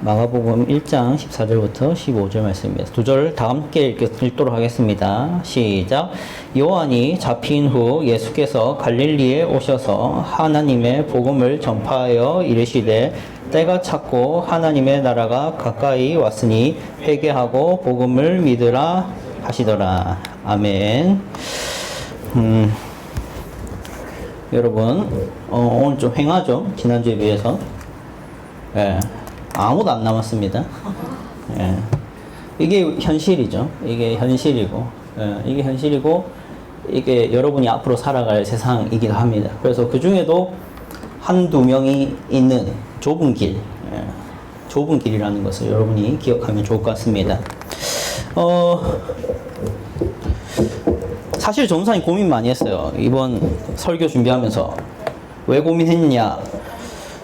마가복음 1장 14절부터 15절 말씀입니다. 두 절 다 함께 읽도록 하겠습니다. 시작. 요한이 잡힌 후 예수께서 갈릴리에 오셔서 하나님의 복음을 전파하여 이르시되 때가 찼고 하나님의 나라가 가까이 왔으니 회개하고 복음을 믿으라 하시더라. 아멘. 여러분 오늘 좀 횡하죠? 지난주에 비해서. 예. 아무도 안 남았습니다. 예. 이게 현실이죠. 이게 현실이고, 이게 현실이고, 이게 여러분이 앞으로 살아갈 세상이기도 합니다. 그래서 그 중에도 한두 명이 있는 좁은 길, 좁은 길이라는 것을 여러분이 기억하면 좋을 것 같습니다. 사실 전도사님 고민 많이 했어요. 이번 설교 준비하면서. 왜 고민했냐?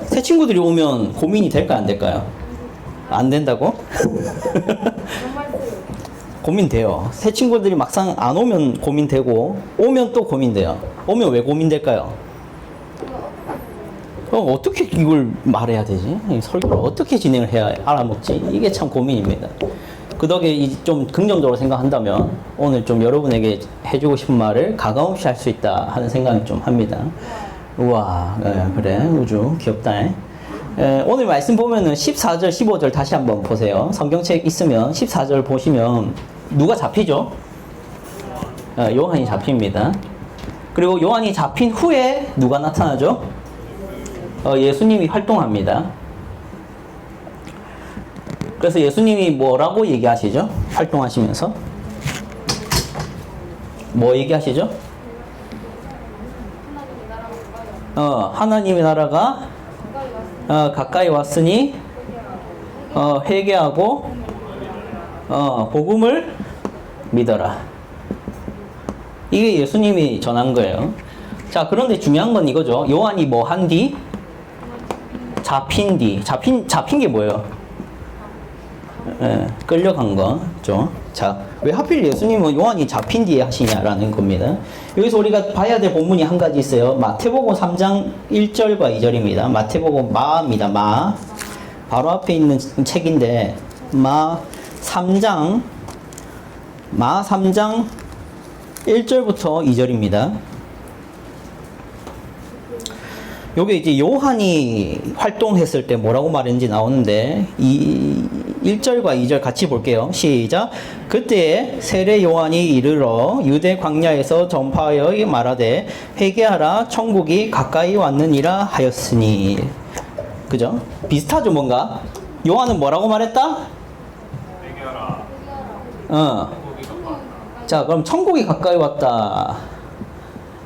새 친구들이 오면 고민이 될까 안 될까요? 안 된다고? 고민돼요. 새 친구들이 막상 안 오면 고민되고 오면 또 고민돼요. 오면 왜 고민될까요? 어떻게 이걸 말해야 되지? 설교를 어떻게 진행을 해야 알아먹지? 이게 참 고민입니다. 그 덕에 좀 긍정적으로 생각한다면 오늘 좀 여러분에게 해주고 싶은 말을 가감없이 할 수 있다 하는 생각이 좀 합니다. 우와, 그래, 우주, 귀엽다. 오늘 말씀 보면은 14절, 15절 다시 한번 보세요. 성경책 있으면 14절 보시면 누가 잡히죠? 요한이 잡힙니다. 그리고 요한이 잡힌 후에 누가 나타나죠? 예수님이 활동합니다. 그래서 예수님이 뭐라고 얘기하시죠? 활동하시면서? 뭐 얘기하시죠? 하나님의 나라가 가까이 왔으니 회개하고 복음을 믿어라. 이게 예수님이 전한 거예요. 자, 그런데 중요한 건 이거죠. 요한이 뭐 한 뒤? 잡힌 뒤. 잡힌 게 뭐예요? 끌려간 거죠. 자, 왜 하필 예수님은 요한이 잡힌 뒤에 하시냐라는 겁니다. 여기서 우리가 봐야 될 본문이 한 가지 있어요. 마태복음 3장 1절과 2절입니다. 마태복음 마입니다. 마. 바로 앞에 있는 책인데 마 3장 1절부터 2절입니다. 요게 이제 요한이 활동했을 때 뭐라고 말했는지 나오는데 1절과 2절 같이 볼게요. 시작. 그때에 세례 요한이 이르러 유대 광야에서 전파하여 말하되 회개하라 천국이 가까이 왔느니라 하였으니. 그죠? 비슷하죠 뭔가? 요한은 뭐라고 말했다? 회개하라. 자, 그럼 천국이 가까이 왔다.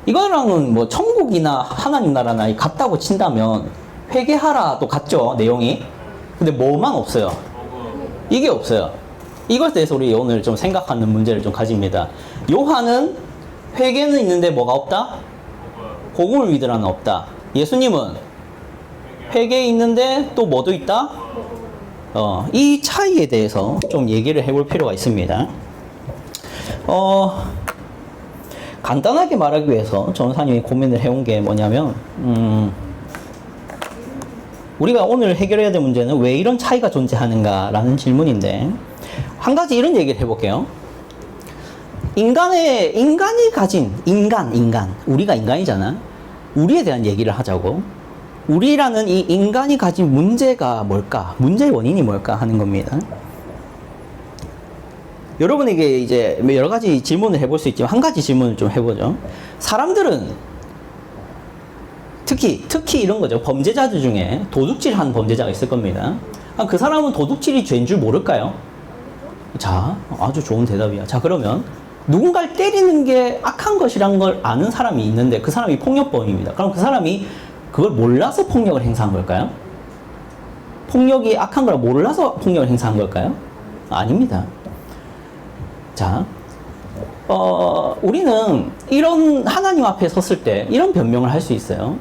이거랑은 뭐 천국이나 하나님 나라나 같다고 친다면 회개하라도 같죠 내용이. 근데 뭐만 없어요? 이게 없어요. 이것에 대해서 우리 오늘 좀 생각하는 문제를 좀 가집니다. 요한은 회개는 있는데 뭐가 없다? 복음을 믿으라는 없다. 예수님은 회개 있는데 또 뭐도 있다? 이 차이에 대해서 좀 얘기를 해볼 필요가 있습니다. 간단하게 말하기 위해서 전도사님이 고민을 해온 게 뭐냐면 우리가 오늘 해결해야 될 문제는 왜 이런 차이가 존재하는가 라는 질문인데 한 가지 이런 얘기를 해볼게요. 인간이 가진 인간 우리가 인간이잖아. 우리에 대한 얘기를 하자고. 우리라는 이 인간이 가진 문제가 뭘까? 문제의 원인이 뭘까 하는 겁니다. 여러분에게 이제 여러 가지 질문을 해볼 수 있지만 한 가지 질문을 좀 해보죠. 사람들은 특히 이런 거죠. 범죄자들 중에 도둑질 한 범죄자가 있을 겁니다. 그 사람은 도둑질이 죄인 줄 모를까요? 자, 아주 좋은 대답이야. 자, 그러면 누군가를 때리는 게 악한 것이란 걸 아는 사람이 있는데 그 사람이 폭력범입니다. 그럼 그 사람이 그걸 몰라서 폭력을 행사한 걸까요? 폭력이 악한 걸 몰라서 폭력을 행사한 걸까요? 아닙니다. 자, 우리는 이런 하나님 앞에 섰을 때 이런 변명을 할 수 있어요.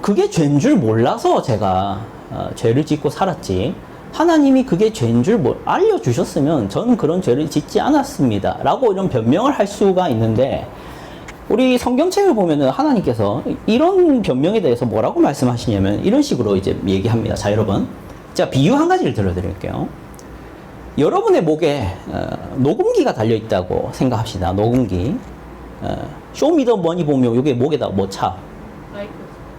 그게 죄인 줄 몰라서 제가 죄를 짓고 살았지. 하나님이 그게 죄인 줄 알려주셨으면 저는 그런 죄를 짓지 않았습니다. 라고 이런 변명을 할 수가 있는데 우리 성경책을 보면은 하나님께서 이런 변명에 대해서 뭐라고 말씀하시냐면 이런 식으로 이제 얘기합니다. 자, 여러분. 자, 비유 한 가지를 들려드릴게요. 여러분의 목에 녹음기가 달려있다고 생각합시다. 녹음기. 쇼미더머니 보면 이게 목에다 뭐 차?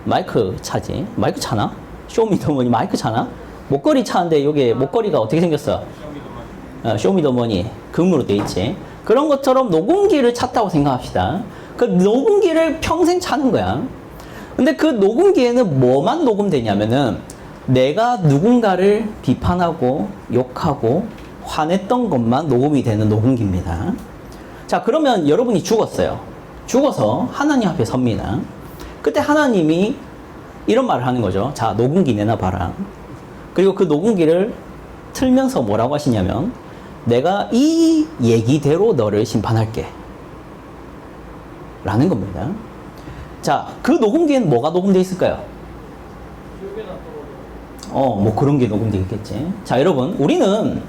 마이크 차지. 마이크 차나? 쇼미더머니 마이크 차나? 목걸이 차인데 이게 목걸이가 어떻게 생겼어? 쇼미더머니 금으로 돼 있지. 그런 것처럼 녹음기를 찼다고 생각합시다. 그 녹음기를 평생 차는 거야. 근데 그 녹음기에는 뭐만 녹음되냐면은 내가 누군가를 비판하고 욕하고 화냈던 것만 녹음이 되는 녹음기입니다. 자, 그러면 여러분이 죽었어요. 죽어서 하나님 앞에 섭니다. 그때 하나님이 이런 말을 하는 거죠. 자, 녹음기 내놔봐라. 그리고 그 녹음기를 틀면서 뭐라고 하시냐면 내가 이 얘기대로 너를 심판할게 라는 겁니다. 자, 그 녹음기에는 뭐가 녹음되어 있을까요? 뭐 그런 게 녹음되어 있겠지. 자, 여러분, 우리는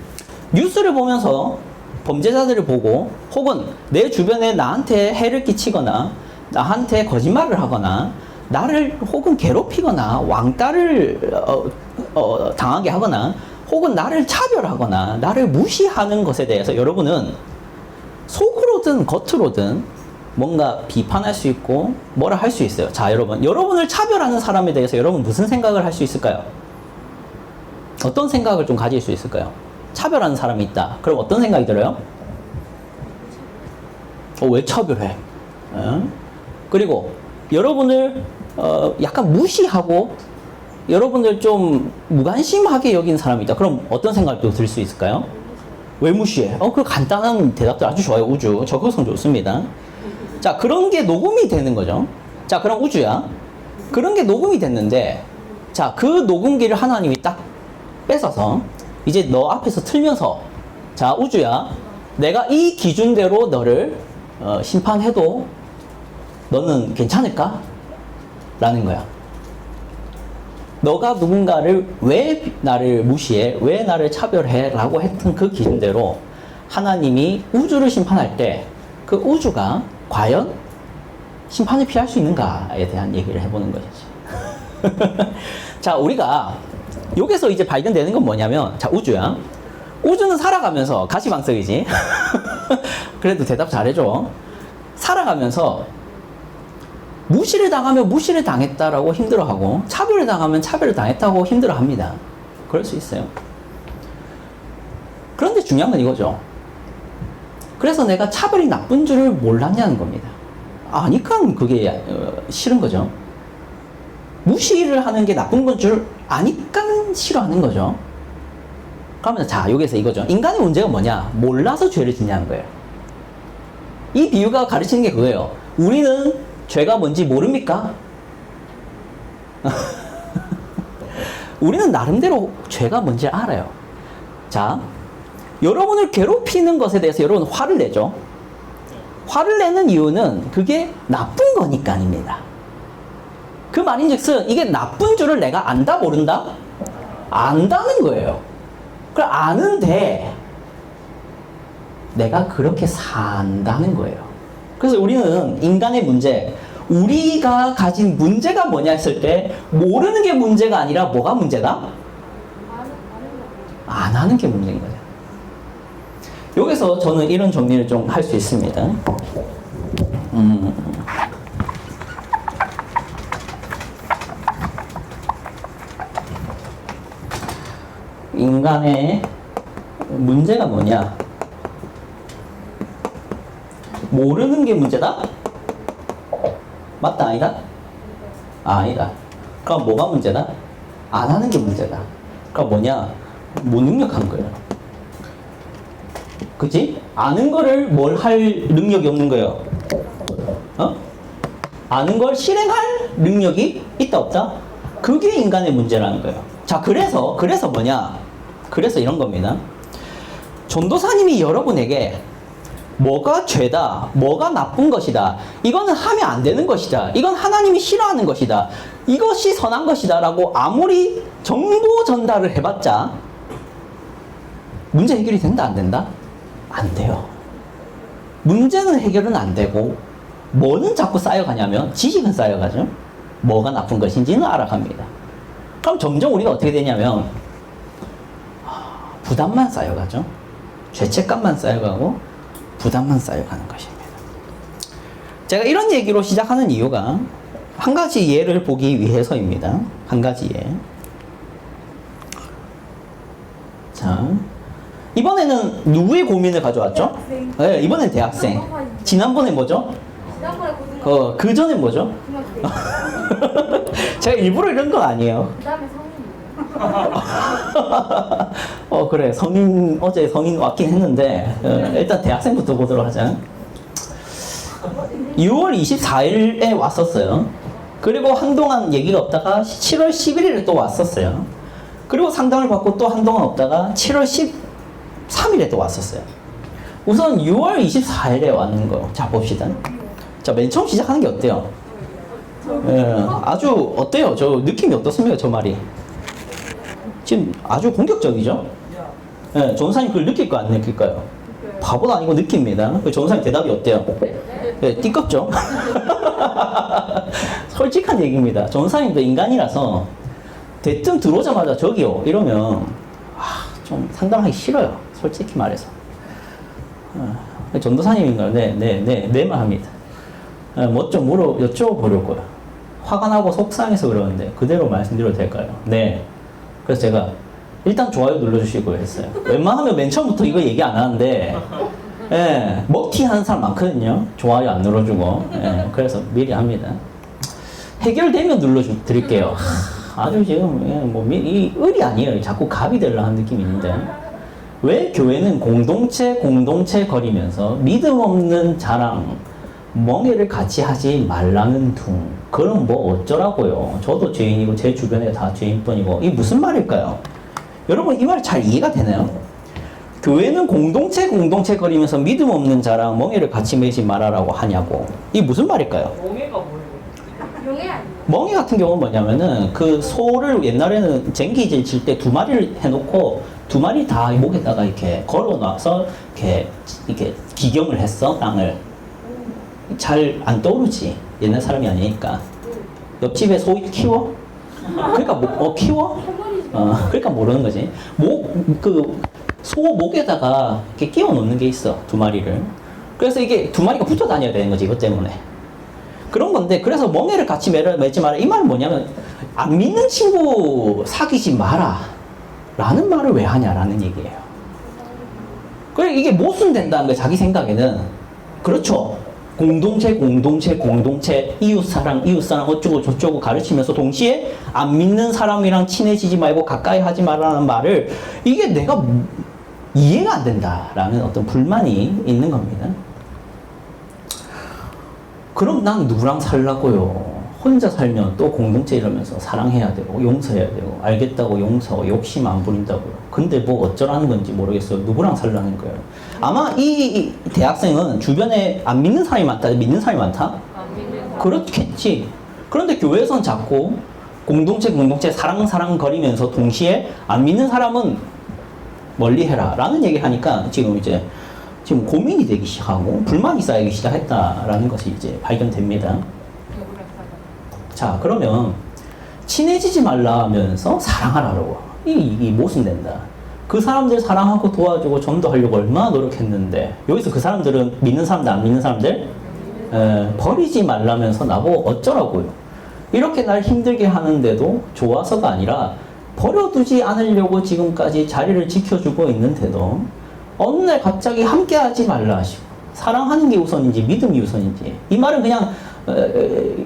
뉴스를 보면서 범죄자들을 보고 혹은 내 주변에 나한테 해를 끼치거나 나한테 거짓말을 하거나 나를 혹은 괴롭히거나 왕따를 당하게 하거나 혹은 나를 차별하거나 나를 무시하는 것에 대해서 여러분은 속으로든 겉으로든 뭔가 비판할 수 있고 뭐라 할 수 있어요. 자, 여러분, 여러분을 차별하는 사람에 대해서 여러분 무슨 생각을 할 수 있을까요? 어떤 생각을 좀 가질 수 있을까요? 차별하는 사람이 있다. 그럼 어떤 생각이 들어요? 왜 차별해? 그리고 여러분을 약간 무시하고 여러분들 좀 무관심하게 여긴 사람이 있다. 그럼 어떤 생각도 들 수 있을까요? 왜 무시해? 그 간단한 대답들 아주 좋아요. 우주. 적극성 좋습니다. 자, 그런 게 녹음이 되는 거죠. 자, 그럼 우주야. 그런 게 녹음이 됐는데, 자, 그 녹음기를 하나님이 딱 뺏어서 이제 너 앞에서 틀면서, 자, 우주야. 내가 이 기준대로 너를 심판해도 너는 괜찮을까? 라는 거야. 너가 누군가를 왜 나를 무시해? 왜 나를 차별해? 라고 했던 그 기준대로 하나님이 우주를 심판할 때 그 우주가 과연 심판을 피할 수 있는가에 대한 얘기를 해보는 것이지. 자, 우리가 여기서 이제 발견되는 건 뭐냐면, 자, 우주야. 우주는 살아가면서 가시방석이지. 그래도 대답 잘해줘. 살아가면서 무시를 당하면 무시를 당했다라고 힘들어하고 차별을 당하면 차별을 당했다고 힘들어합니다. 그럴 수 있어요. 그런데 중요한 건 이거죠. 그래서 내가 차별이 나쁜 줄을 몰랐냐는 겁니다. 아니까 그게 싫은 거죠. 무시를 하는 게 나쁜 건 줄 아니까 싫어하는 거죠. 그러면 자, 여기서 이거죠. 인간의 문제가 뭐냐? 몰라서 죄를 짓냐는 거예요. 이 비유가 가르치는 게 그거예요. 우리는 죄가 뭔지 모릅니까? 우리는 나름대로 죄가 뭔지 알아요. 자, 여러분을 괴롭히는 것에 대해서 여러분 화를 내죠. 화를 내는 이유는 그게 나쁜 거니까입니다. 그 말인즉슨 이게 나쁜 줄을 내가 안다 모른다? 안다는 거예요. 그럼 아는데 내가 그렇게 산다는 거예요. 그래서 우리는 인간의 문제, 우리가 가진 문제가 뭐냐 했을 때 모르는 게 문제가 아니라 뭐가 문제다? 안 하는 게 문제인 거예요. 여기서 저는 이런 정리를 좀 할 수 있습니다. 인간의 문제가 뭐냐? 모르는 게 문제다? 맞다, 아니다? 아니다. 그럼 뭐가 문제다? 안 하는 게 문제다. 그럼 뭐냐? 무능력한 거예요. 그치? 아는 거를 뭘 할 능력이 없는 거예요? 아는 걸 실행할 능력이 있다, 없다? 그게 인간의 문제라는 거예요. 자, 그래서 뭐냐? 그래서 이런 겁니다. 전도사님이 여러분에게 뭐가 죄다, 뭐가 나쁜 것이다, 이거는 하면 안 되는 것이다, 이건 하나님이 싫어하는 것이다, 이것이 선한 것이다 라고 아무리 정보 전달을 해봤자 문제 해결이 된다, 안 된다? 안 돼요. 문제는 해결은 안 되고 뭐는 자꾸 쌓여가냐면 지식은 쌓여가죠. 뭐가 나쁜 것인지는 알아갑니다. 그럼 점점 우리가 어떻게 되냐면 부담만 쌓여가죠. 죄책감만 쌓여가고 부담만 쌓여가는 것입니다. 제가 이런 얘기로 시작하는 이유가 한 가지 예를 보기 위해서입니다. 한 가지 예. 자, 이번에는 누구의 고민을 가져왔죠? 네, 이번엔 대학생. 지난번에 뭐죠? 지난번에 고등학교. 그 전에 뭐죠? 중학교. 제가 일부러 이런 거 아니에요. 그다음에 성인이에요. 그래. 어제 성인 왔긴 했는데, 일단 대학생부터 보도록 하자. 6월 24일에 왔었어요. 그리고 한동안 얘기가 없다가 7월 11일에 또 왔었어요. 그리고 상담을 받고 또 한동안 없다가 7월 13일에 또 왔었어요. 우선 6월 24일에 왔는 거. 자, 봅시다. 자, 맨 처음 시작하는 게 어때요? 아주 어때요? 저 느낌이 어떻습니까? 저 말이. 지금 아주 공격적이죠? 전사님 그걸 느낄까요? 안 느낄까요? 바보도 아니고 느낍니다. 전사님 대답이 어때요? 띠껍죠? 솔직한 얘기입니다. 전사님도 인간이라서 대뜸 들어오자마자 저기요 이러면 좀 상담하기 싫어요. 솔직히 말해서. 전도사님인가요? 네만 합니다. 뭐 좀 여쭤보려고요. 화가 나고 속상해서 그러는데 그대로 말씀드려도 될까요? 네. 그래서 제가 일단 좋아요 눌러주시고 했어요. 웬만하면 맨 처음부터 이거 얘기 안 하는데 먹튀 하는 사람 많거든요. 좋아요 안 눌러주고. 그래서 미리 합니다. 해결되면 눌러드릴게요. 아주 지금 이 을이 아니에요. 자꾸 갑이 되려고 하는 느낌이 있는데 왜 교회는 공동체 거리면서 믿음 없는 자랑 멍해를 같이 하지 말라는 둥. 그럼 뭐 어쩌라고요. 저도 죄인이고 제 주변에 다 죄인뿐이고 이게 무슨 말일까요? 여러분 이 말 잘 이해가 되나요? 교회는 공동체 거리면서 믿음 없는 자랑 멍해를 같이 매지 말아라고 하냐고. 이게 무슨 말일까요? 용해 아니에요? 멍해 같은 경우는 뭐냐면은 그 소를 옛날에는 쟁기질 칠 때 2마리를 해놓고 2마리 다 목에다가 이렇게 걸어놔서 이렇게 기경을 했어 땅을. 잘 안 떠오르지. 옛날 사람이 아니니까. 옆집에 소 키워? 그러니까 키워? 그러니까 모르는 거지. 소 목에다가 이렇게 끼워 놓는 게 있어. 2마리를. 그래서 이게 2마리가 붙어 다녀야 되는 거지. 이것 때문에. 그런 건데, 그래서 멍해를 같이 맺지 마라. 이 말은 뭐냐면, 안 믿는 친구 사귀지 마라. 라는 말을 왜 하냐라는 얘기예요. 그래, 이게 모순된다는 거예요. 자기 생각에는. 그렇죠. 공동체, 이웃사랑 어쩌고 저쩌고 가르치면서 동시에 안 믿는 사람이랑 친해지지 말고 가까이 하지 말라는 말을 이게 내가 이해가 안 된다라는 어떤 불만이 있는 겁니다. 그럼 난 누구랑 살라고요? 혼자 살면 또 공동체 이러면서 사랑해야 되고 용서해야 되고 알겠다고 용서, 욕심 안 부린다고요. 근데 뭐 어쩌라는 건지 모르겠어요. 누구랑 살라는 거예요? 아마 이 대학생은 주변에 안 믿는 사람이 많다, 믿는 사람이 많다? 그렇겠지. 그런데 교회에선 자꾸 공동체 사랑 거리면서 동시에 안 믿는 사람은 멀리 해라 라는 얘기를 하니까 지금 고민이 되기 시작하고 불만이 쌓이기 시작했다라는 것이 이제 발견됩니다. 자, 그러면 친해지지 말라면서 사랑하라고. 이 모순된다. 그 사람들 사랑하고 도와주고 전도하려고 얼마나 노력했는데 여기서 그 사람들은 믿는 사람들 안 믿는 사람들 버리지 말라면서 나보고 어쩌라고요. 이렇게 날 힘들게 하는데도 좋아서가 아니라 버려두지 않으려고 지금까지 자리를 지켜주고 있는데도 어느 날 갑자기 함께하지 말라 하시고 사랑하는 게 우선인지 믿음이 우선인지 이 말은 그냥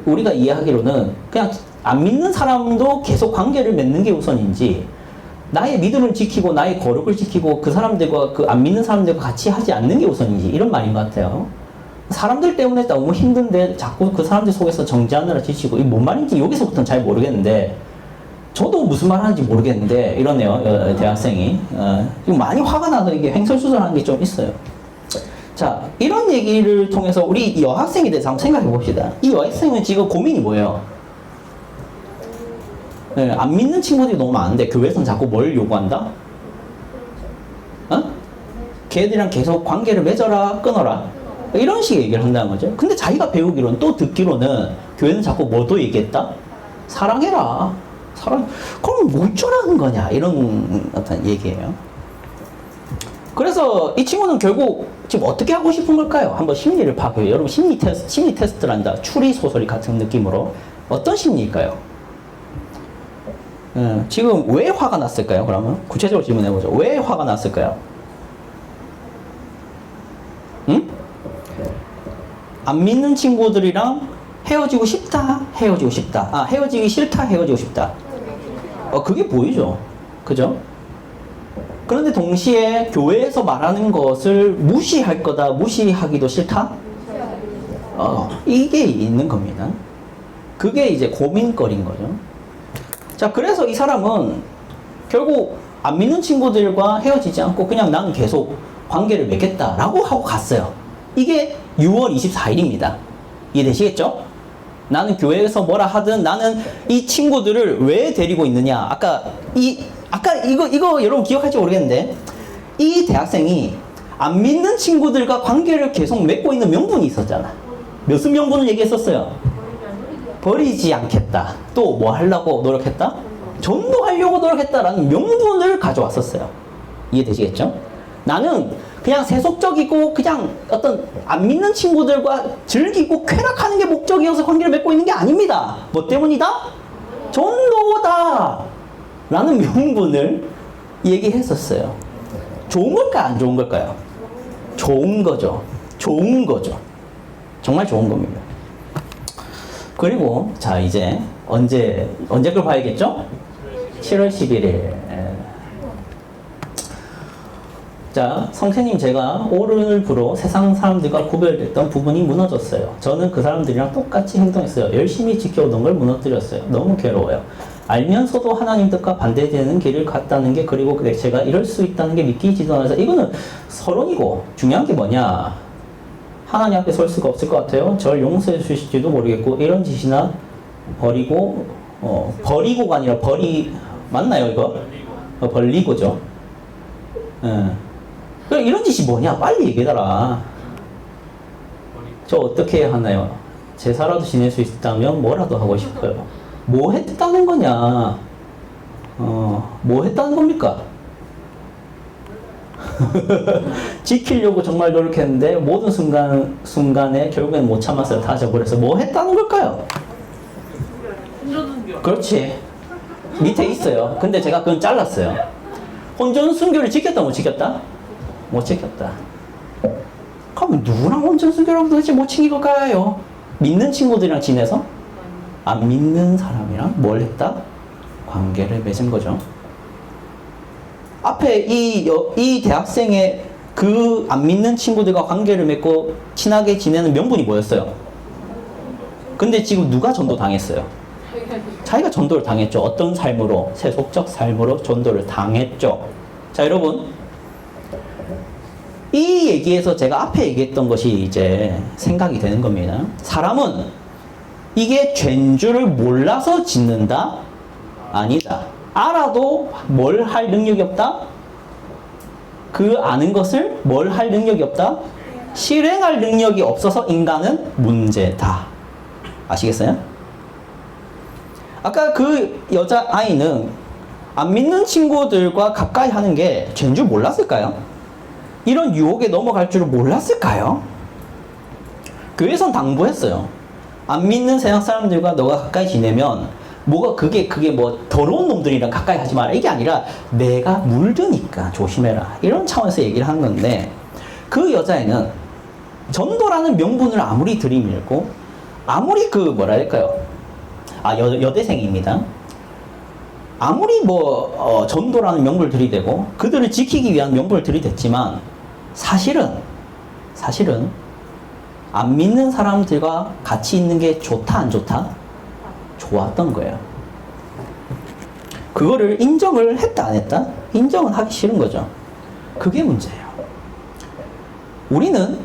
우리가 이해하기로는 그냥 안 믿는 사람도 계속 관계를 맺는 게 우선인지 나의 믿음을 지키고 나의 거룩을 지키고 그 사람들과 그 안 믿는 사람들과 같이 하지 않는 게 우선인지 이런 말인 것 같아요. 사람들 때문에 너무 힘든데 자꾸 그 사람들 속에서 정지하느라 지치고 이게 뭔 말인지 여기서부터는 잘 모르겠는데 저도 무슨 말 하는지 모르겠는데 이러네요. 대학생이 지금 많이 화가 나서 이게 횡설수설하는 게 좀 있어요. 자, 이런 얘기를 통해서 우리 이 여학생에 대해서 한번 생각해 봅시다. 이 여학생은 지금 고민이 뭐예요? 안 믿는 친구들이 너무 많은데 교회에서는 자꾸 뭘 요구한다? 걔들이랑 계속 관계를 맺어라, 끊어라? 이런 식의 얘기를 한다는 거죠. 근데 자기가 배우기로는, 또 듣기로는 교회는 자꾸 뭐도 얘기했다? 사랑해라. 그럼 뭐 어쩌라는 거냐? 이런 어떤 얘기예요. 그래서 이 친구는 결국 지금 어떻게 하고 싶은 걸까요? 한번 심리를 파악해요. 여러분 심리 테스트란다. 추리 소설 같은 느낌으로 어떤 심리일까요? 지금 왜 화가 났을까요? 그러면 구체적으로 질문해보죠. 왜 화가 났을까요? 응? 안 믿는 친구들이랑 헤어지고 싶다, 헤어지고 싶다. 아, 헤어지기 싫다, 헤어지고 싶다. 그게 보이죠. 그죠? 그런데 동시에 교회에서 말하는 것을 무시할 거다, 무시하기도 싫다? 이게 있는 겁니다. 그게 이제 고민거리인 거죠. 자, 그래서 이 사람은 결국 안 믿는 친구들과 헤어지지 않고 그냥 난 계속 관계를 맺겠다라고 하고 갔어요. 이게 6월 24일입니다. 이해되시겠죠? 나는 교회에서 뭐라 하든 나는 이 친구들을 왜 데리고 있느냐. 아까 이거 여러분 기억할지 모르겠는데, 이 대학생이 안 믿는 친구들과 관계를 계속 맺고 있는 명분이 있었잖아. 무슨 명분을 얘기했었어요? 버리지 않겠다. 또 뭐 하려고 노력했다? 전도하려고 노력했다라는 명분을 가져왔었어요. 이해되시겠죠? 나는 그냥 세속적이고 그냥 어떤 안 믿는 친구들과 즐기고 쾌락하는 게 목적이어서 관계를 맺고 있는 게 아닙니다. 뭐 때문이다? 전도다! 라는 명분을 얘기했었어요. 좋은 걸까요? 안 좋은 걸까요? 좋은 거죠. 좋은 거죠. 정말 좋은 겁니다. 그리고 자, 이제 언제 걸 봐야겠죠? 7월 11일. 자, 성태님, 제가 오른을 불어 세상 사람들과 구별됐던 부분이 무너졌어요. 저는 그 사람들이랑 똑같이 행동했어요. 열심히 지켜오던 걸 무너뜨렸어요. 너무 괴로워요. 알면서도 하나님 뜻과 반대되는 길을 갔다는 게, 그리고 제가 이럴 수 있다는 게 믿기지도 않아서, 이거는 서론이고 중요한 게 뭐냐? 하나님 앞에 설 수가 없을 것 같아요. 절 용서해 주실지도 모르겠고, 이런 짓이나 버리고가 아니라 맞나요 이거? 벌리고죠. 이런 짓이 뭐냐? 빨리 얘기해달라. 저 어떻게 해야 하나요? 제사라도 지낼 수 있다면 뭐라도 하고 싶어요. 뭐 했다는 거냐? 뭐 했다는 겁니까? 지키려고 정말 노력했는데 모든 순간에 결국엔 못 참았어요. 다 저버려서. 뭐 했다는 걸까요? 그렇지. 밑에 있어요. 근데 제가 그건 잘랐어요. 혼전 순교를 지켰다, 못 지켰다? 못 지켰다. 그럼 누구랑 혼전 순교라고 도대체 못 지킨 걸까요? 믿는 친구들이랑 지내서 안 믿는 사람이랑 뭘 했다? 관계를 맺은 거죠. 앞에 이 대학생의 그 안 믿는 친구들과 관계를 맺고 친하게 지내는 명분이 뭐였어요? 근데 지금 누가 전도 당했어요? 자기가 전도를 당했죠. 어떤 삶으로? 세속적 삶으로 전도를 당했죠. 자, 여러분, 이 얘기에서 제가 앞에 얘기했던 것이 이제 생각이 되는 겁니다. 사람은 이게 죄인 줄을 몰라서 짓는다? 아니다. 알아도 뭘 할 능력이 없다? 그 아는 것을 뭘 할 능력이 없다? 실행할 능력이 없어서 인간은 문제다. 아시겠어요? 아까 그 여자아이는 안 믿는 친구들과 가까이 하는 게 죄인 줄 몰랐을까요? 이런 유혹에 넘어갈 줄을 몰랐을까요? 교회에선 당부했어요. 안 믿는 세상 사람들과 너가 가까이 지내면 그게 뭐 더러운 놈들이랑 가까이 하지 마라. 이게 아니라 내가 물드니까 조심해라. 이런 차원에서 얘기를 한 건데, 그 여자애는 전도라는 명분을 아무리 들이밀고 아무리 여대생입니다. 아무리 전도라는 명분을 들이대고 그들을 지키기 위한 명분을 들이댔지만 사실은 안 믿는 사람들과 같이 있는 게 좋다, 안 좋다? 좋았던 거예요. 그거를 인정을 했다, 안 했다? 인정은 하기 싫은 거죠. 그게 문제예요. 우리는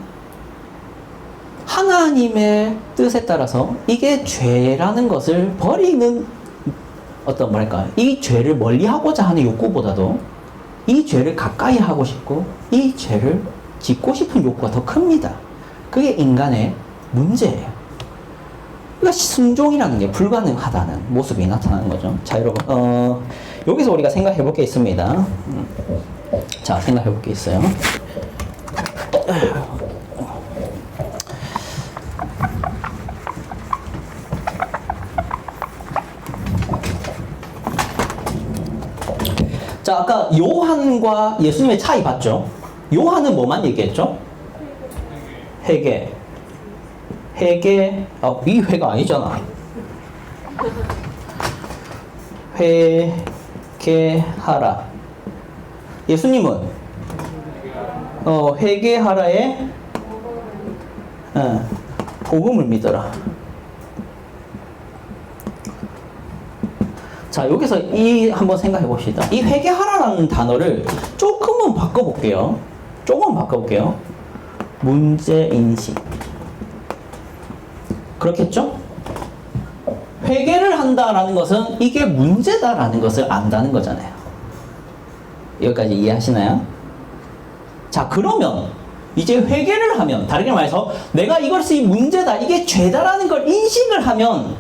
하나님의 뜻에 따라서 이게 죄라는 것을 버리는 이 죄를 멀리 하고자 하는 욕구보다도 이 죄를 가까이 하고 싶고 이 죄를 짓고 싶은 욕구가 더 큽니다. 그게 인간의 문제예요. 그러니까 순종이라는 게 불가능하다는 모습이 나타나는 거죠. 자, 여러분, 여기서 우리가 생각해 볼 게 있습니다. 자, 생각해 볼 게 있어요. 자, 아까 요한과 예수님의 차이 봤죠? 요한은 뭐만 얘기했죠? 회개. 회개, 이 회가 아니잖아. 회개하라. 예수님은 회개하라에 복음을 믿어라. 자, 여기서 한번 생각해 봅시다. 이 회개하라라는 단어를 조금은 바꿔볼게요. 문제인식. 그렇겠죠? 회개를 한다라는 것은 이게 문제다라는 것을 안다는 거잖아요. 여기까지 이해하시나요? 자, 그러면 이제 회개를 하면, 다르게 말해서 내가 이것이 문제다, 이게 죄다라는 걸 인식을 하면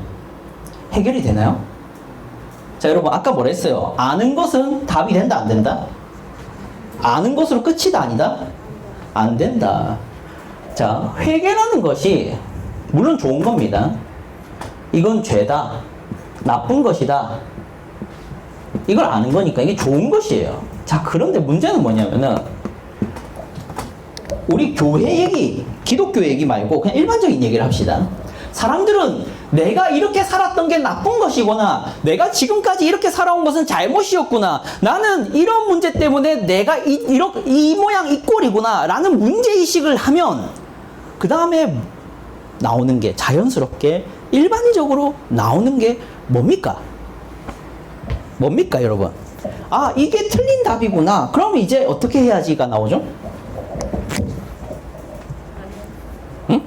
해결이 되나요? 자, 여러분, 아까 뭐라 했어요? 아는 것은 답이 된다, 안 된다? 아는 것으로 끝이다, 아니다? 안 된다. 자, 회개라는 것이 물론 좋은 겁니다. 이건 죄다, 나쁜 것이다, 이걸 아는 거니까 이게 좋은 것이에요. 자, 그런데 문제는 뭐냐면은 우리 교회 얘기, 기독교 얘기 말고 그냥 일반적인 얘기를 합시다. 사람들은 내가 이렇게 살았던 게 나쁜 것이구나, 내가 지금까지 이렇게 살아온 것은 잘못이었구나, 나는 이런 문제 때문에 내가 이 모양 이 꼴이구나 라는 문제의식을 하면 그 다음에 나오는 게 자연스럽게 일반적으로 나오는 게 뭡니까? 여러분? 아, 이게 틀린 답이구나. 그럼 이제 어떻게 해야지가 나오죠? 응?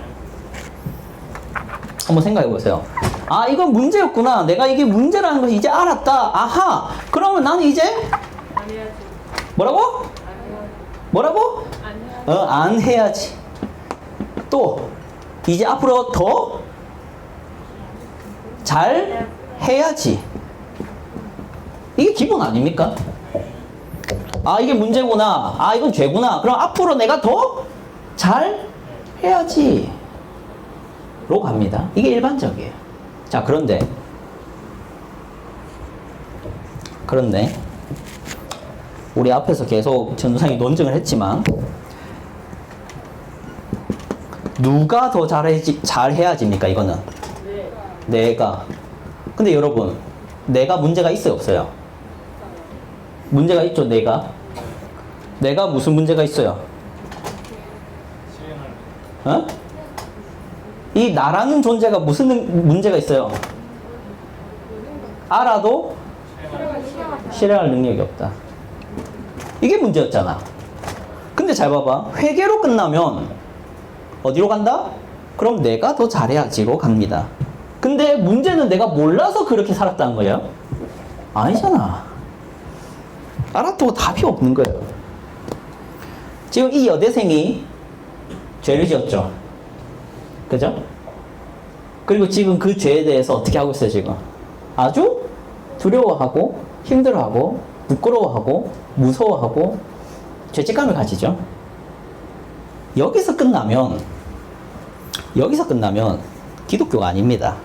한번 생각해 보세요. 아, 이건 문제였구나. 내가 이게 문제라는 것을 이제 알았다. 아하. 그러면 나는 이제 뭐라고? 안 해야지. 또 이제 앞으로 더 잘 해야지. 이게 기본 아닙니까? 아, 이게 문제구나. 아, 이건 죄구나. 그럼 앞으로 내가 더 잘 해야지. 로 갑니다. 이게 일반적이에요. 자, 그런데 우리 앞에서 계속 전도사님이 논증을 했지만 누가 더 잘해야지입니까? 이거는 내가. 근데 여러분, 내가 문제가 있어요, 없어요? 문제가 있죠. 내가 무슨 문제가 있어요? 이 나라는 존재가 무슨 문제가 있어요? 알아도 실행할 능력이 없다. 이게 문제였잖아. 근데 잘 봐봐. 회개로 끝나면 어디로 간다? 그럼 내가 더 잘해야지로 갑니다. 근데 문제는 내가 몰라서 그렇게 살았다는 거예요? 아니잖아. 알아도 답이 없는 거예요. 지금 이 여대생이 죄를 지었죠. 그죠? 그리고 지금 그 죄에 대해서 어떻게 하고 있어요, 지금? 아주 두려워하고, 힘들어하고, 부끄러워하고, 무서워하고, 죄책감을 가지죠. 여기서 끝나면 기독교가 아닙니다.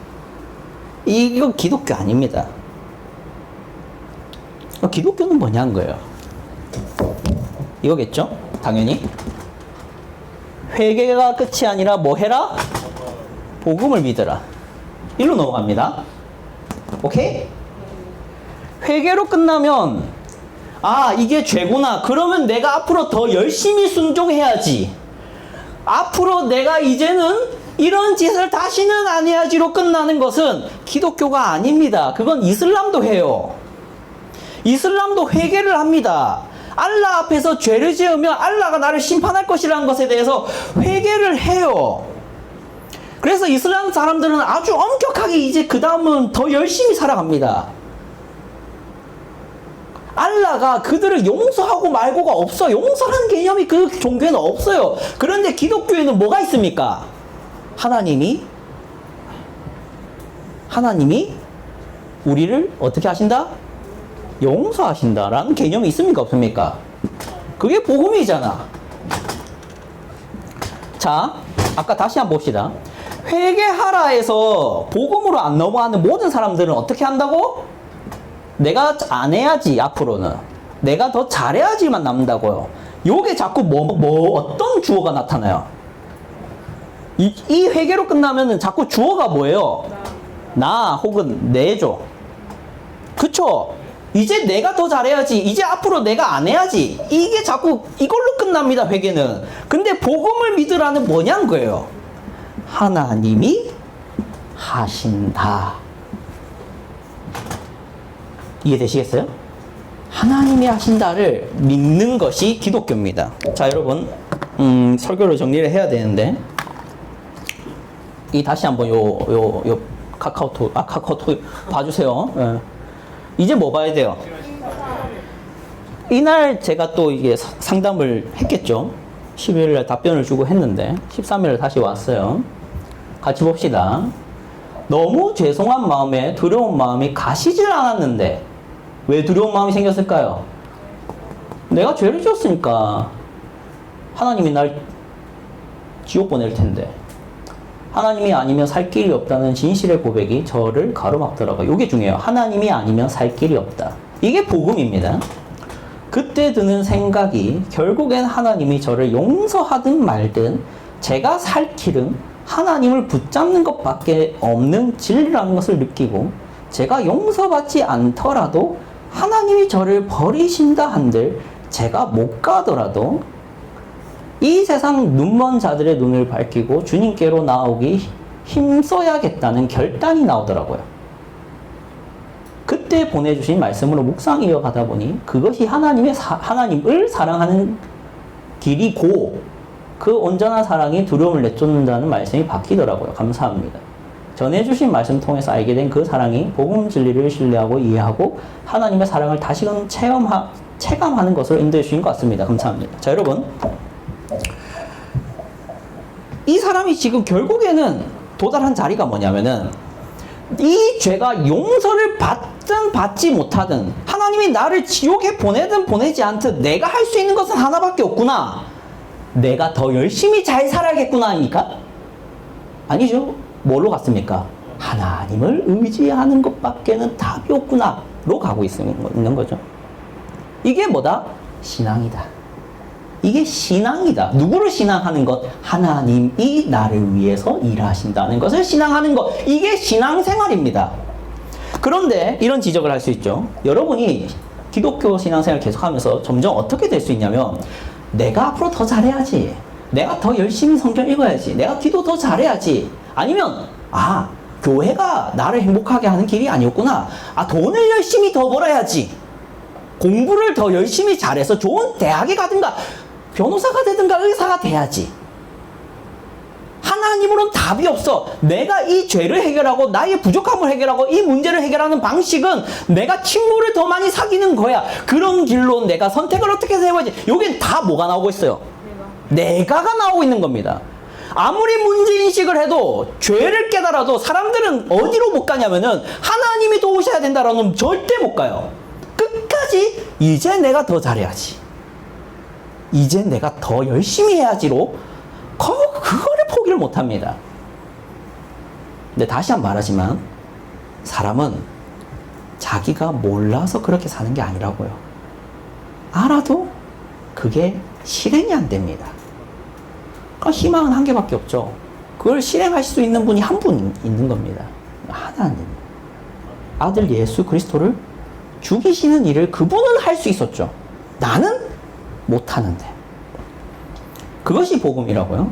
이거 기독교 아닙니다. 기독교는 뭐냐는 거예요. 이거겠죠? 당연히. 회개가 끝이 아니라 뭐 해라? 복음을 믿어라. 일로 넘어갑니다. 오케이? 회개로 끝나면 아, 이게 죄구나. 그러면 내가 앞으로 더 열심히 순종해야지. 앞으로 내가 이제는 이런 짓을 다시는 안 해야지로 끝나는 것은 기독교가 아닙니다. 그건 이슬람도 해요. 이슬람도 회개를 합니다. 알라 앞에서 죄를 지으면 알라가 나를 심판할 것이라는 것에 대해서 회개를 해요. 그래서 이슬람 사람들은 아주 엄격하게 이제 그 다음은 더 열심히 살아갑니다. 알라가 그들을 용서하고 말고가 없어. 용서라는 개념이 그 종교에는 없어요. 그런데 기독교에는 뭐가 있습니까? 하나님이 우리를 어떻게 하신다? 용서하신다라는 개념이 있습니까? 없습니까? 그게 복음이잖아. 자, 아까 다시 한번 봅시다. 회개하라에서 복음으로 안 넘어가는 모든 사람들은 어떻게 한다고? 내가 안 해야지, 앞으로는. 내가 더 잘해야지만 남는다고요. 요게 자꾸 어떤 주어가 나타나요? 이 회개로 끝나면은 자꾸 주어가 뭐예요? 나 혹은 내죠. 그쵸? 이제 내가 더 잘해야지. 이제 앞으로 내가 안 해야지. 이게 자꾸 이걸로 끝납니다, 회개는. 근데 복음을 믿으라는 뭐냐는 거예요. 하나님이 하신다. 이해되시겠어요? 하나님이 하신다를 믿는 것이 기독교입니다. 자, 여러분, 설교를 정리를 해야 되는데, 다시 한번 카카오톡 봐주세요. 예. 이제 뭐 봐야 돼요? 이날 제가 또 이게 상담을 했겠죠. 12일날 답변을 주고 했는데 13일날 다시 왔어요. 같이 봅시다. 너무 죄송한 마음에 두려운 마음이 가시질 않았는데 왜 두려운 마음이 생겼을까요? 내가 죄를 지었으니까 하나님이 날 지옥 보낼 텐데 하나님이 아니면 살 길이 없다는 진실의 고백이 저를 가로막더라고요. 이게 중요해요. 하나님이 아니면 살 길이 없다. 이게 복음입니다. 그때 드는 생각이 결국엔 하나님이 저를 용서하든 말든 제가 살 길은 하나님을 붙잡는 것밖에 없는 진리라는 것을 느끼고 제가 용서받지 않더라도 하나님이 저를 버리신다 한들 제가 못 가더라도 이 세상 눈먼 자들의 눈을 밝히고 주님께로 나오기 힘써야겠다는 결단이 나오더라고요. 그때 보내주신 말씀으로 묵상 이어가다 보니 그것이 하나님을 사랑하는 길이고 그 온전한 사랑이 두려움을 내쫓는다는 말씀이 바뀌더라고요. 감사합니다. 전해주신 말씀 통해서 알게 된 그 사랑이 복음 진리를 신뢰하고 이해하고 하나님의 사랑을 다시금 체감하는 것으로 인도해 주신 것 같습니다. 감사합니다. 자, 여러분, 이 사람이 지금 결국에는 도달한 자리가 뭐냐면은 이 죄가 용서를 받든 받지 못하든 하나님이 나를 지옥에 보내든 보내지 않든 내가 할 수 있는 것은 하나밖에 없구나. 내가 더 열심히 잘 살아야겠구나 아닙니까? 아니죠. 뭘로 갔습니까? 하나님을 의지하는 것밖에는 답이 없구나로 가고 있는 거죠. 이게 뭐다? 신앙이다. 이게 신앙이다. 누구를 신앙하는 것? 하나님이 나를 위해서 일하신다는 것을 신앙하는 것. 이게 신앙생활입니다. 그런데 이런 지적을 할 수 있죠. 여러분이 기독교 신앙생활 계속하면서 점점 어떻게 될 수 있냐면 내가 앞으로 더 잘해야지. 내가 더 열심히 성경 읽어야지. 내가 기도 더 잘해야지. 아니면 교회가 나를 행복하게 하는 길이 아니었구나. 돈을 열심히 더 벌어야지. 공부를 더 열심히 잘해서 좋은 대학에 가든가 변호사가 되든가 의사가 돼야지. 하나님으로는 답이 없어. 내가 이 죄를 해결하고 나의 부족함을 해결하고 이 문제를 해결하는 방식은 내가 친구를 더 많이 사귀는 거야. 그런 길로 내가 선택을 어떻게 해야지. 여긴 다 뭐가 나오고 있어요? 내가가 나오고 있는 겁니다. 아무리 문제인식을 해도 죄를 깨달아도 사람들은 어디로 못 가냐면은 하나님이 도우셔야 된다라는 절대 못 가요. 끝까지 이제 내가 더 잘해야지. 이제 내가 더 열심히 해야지로 그거를 포기를 못합니다. 근데 다시 한번 말하지만 사람은 자기가 몰라서 그렇게 사는 게 아니라고요. 알아도 그게 실행이 안 됩니다. 그러니까 희망은 한 개밖에 없죠. 그걸 실행할 수 있는 분이 한 분 있는 겁니다. 하나님. 아들 예수 그리스도를 죽이시는 일을 그분은 할 수 있었죠. 나는 못하는데. 그것이 복음이라고요.